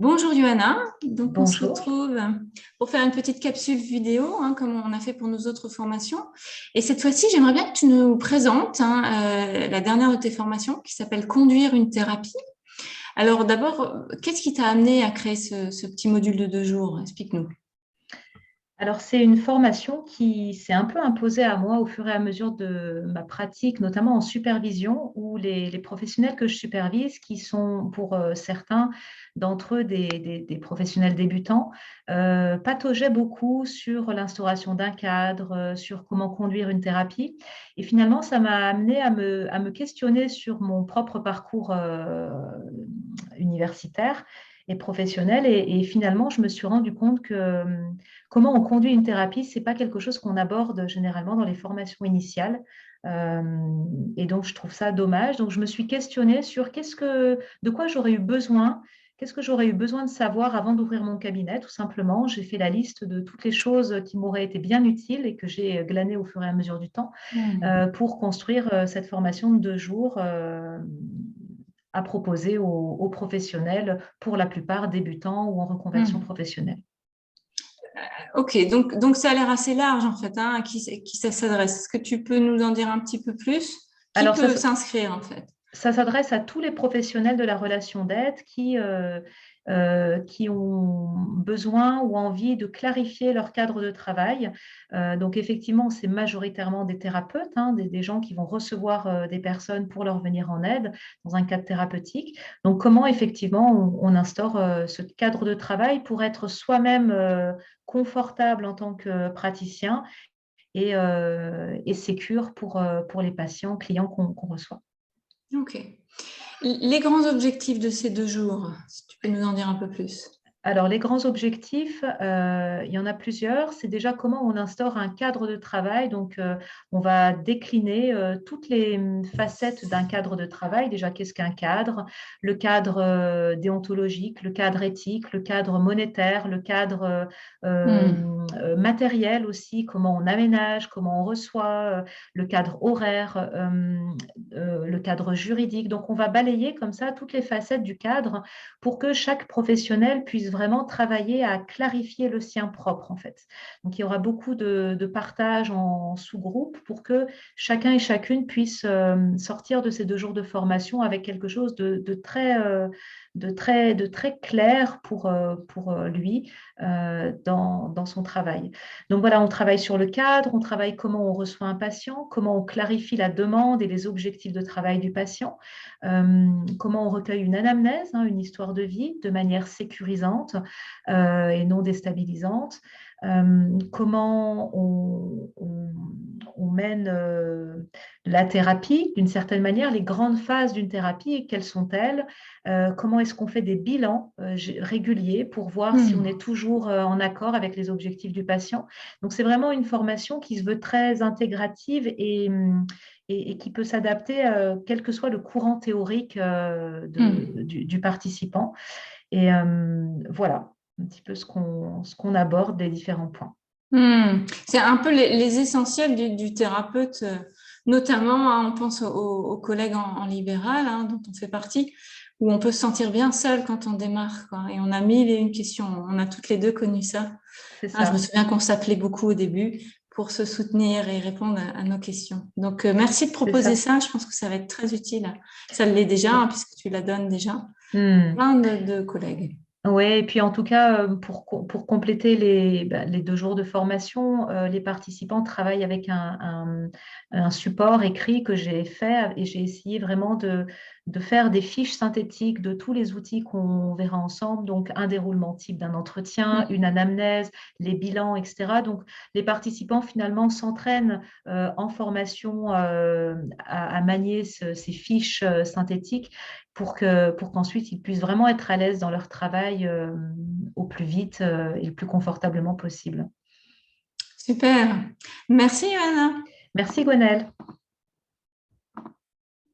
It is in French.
Bonjour Johanna, donc on se Bonjour. retrouve pour faire une petite capsule vidéo, comme on a fait pour nos autres formations. Et cette fois-ci, j'aimerais bien que tu nous présentes la dernière de tes formations qui s'appelle Conduire une thérapie. Alors d'abord, qu'est-ce qui t'a amené à créer ce petit module de 2 jours? Explique-nous. Alors, c'est une formation qui s'est un peu imposée à moi au fur et à mesure de ma pratique, notamment en supervision, où les professionnels que je supervise, qui sont pour certains d'entre eux des professionnels débutants, pataugeaient beaucoup sur l'instauration d'un cadre, sur comment conduire une thérapie. Et finalement, ça m'a amené à me questionner sur mon propre parcours universitaire et professionnel. Et finalement, je me suis rendu compte que comment on conduit une thérapie, ce n'est pas quelque chose qu'on aborde généralement dans les formations initiales. Euh, et donc, je trouve ça dommage. Donc, je me suis questionnée sur de quoi j'aurais eu besoin, qu'est-ce que j'aurais eu besoin de savoir avant d'ouvrir mon cabinet, tout simplement. J'ai fait la liste de toutes les choses qui m'auraient été bien utiles et que j'ai glanées au fur et à mesure du temps pour construire cette formation de 2 jours à proposer aux professionnels, pour la plupart débutants ou en reconversion Hmm. professionnelle. Ok, donc ça a l'air assez large en fait, à qui ça s'adresse. Est-ce que tu peux nous en dire un petit peu plus? Qui Alors, peut s'inscrire en fait? ça s'adresse à tous les professionnels de la relation d'aide qui ont besoin ou envie de clarifier leur cadre de travail. Donc, effectivement, c'est majoritairement des thérapeutes, hein, des gens qui vont recevoir des personnes pour leur venir en aide dans un cadre thérapeutique. Donc, comment effectivement on instaure ce cadre de travail pour être soi-même confortable en tant que praticien et sécure pour les patients, clients qu'on reçoit. Ok. Les grands objectifs de ces 2 jours, si tu peux nous en dire un peu plus. Alors, les grands objectifs, il y en a plusieurs. C'est déjà comment on instaure un cadre de travail. Donc, on va décliner toutes les facettes d'un cadre de travail. Déjà, qu'est-ce qu'un cadre? Le cadre déontologique, le cadre éthique, le cadre monétaire, le cadre Hmm. matériel aussi, comment on aménage, comment on reçoit, le cadre horaire, le cadre juridique. Donc, on va balayer comme ça toutes les facettes du cadre pour que chaque professionnel puisse vraiment travailler à clarifier le sien propre, en fait. Donc, il y aura beaucoup de partage en sous-groupe pour que chacun et chacune puisse sortir de ces 2 jours de formation avec quelque chose de très clair pour lui dans son travail. Donc voilà, on travaille sur le cadre, on travaille comment on reçoit un patient, comment on clarifie la demande et les objectifs de travail du patient, comment on recueille une anamnèse, hein, une histoire de vie de manière sécurisante et non déstabilisante, comment on mène la thérapie d'une certaine manière, les grandes phases d'une thérapie, quelles sont-elles, comment est-ce qu'on fait des bilans réguliers pour voir si on Hmm. est toujours en accord avec les objectifs du patient. Donc, c'est vraiment une formation qui se veut très intégrative et qui peut s'adapter quel que soit le courant théorique Hmm. du participant. Et voilà un petit peu ce qu'on aborde, les différents points. Hmm. C'est un peu les essentiels du thérapeute, notamment, on pense aux collègues en libéral, dont on fait partie, où on peut se sentir bien seul quand on démarre, quoi, et on a mille et une questions. On a toutes les deux connu ça. C'est Je me ça. souviens qu'on s'appelait beaucoup au début pour se soutenir et répondre à nos questions. Donc, merci de C'est proposer ça. ça. Je pense que ça va être très utile. Ça l'est déjà, puisque tu la donnes déjà. Hmm. Plein de collègues. Oui, et puis en tout cas, pour compléter les 2 jours de formation, les participants travaillent avec un support écrit que j'ai fait et j'ai essayé vraiment de faire des fiches synthétiques de tous les outils qu'on verra ensemble, donc un déroulement type d'un entretien, une anamnèse, les bilans, etc. Donc, les participants finalement s'entraînent en formation à manier ces fiches synthétiques pour qu'ensuite ils puissent vraiment être à l'aise dans leur travail au plus vite et le plus confortablement possible. Super. Merci, Johanna. Merci Gwenaëlle.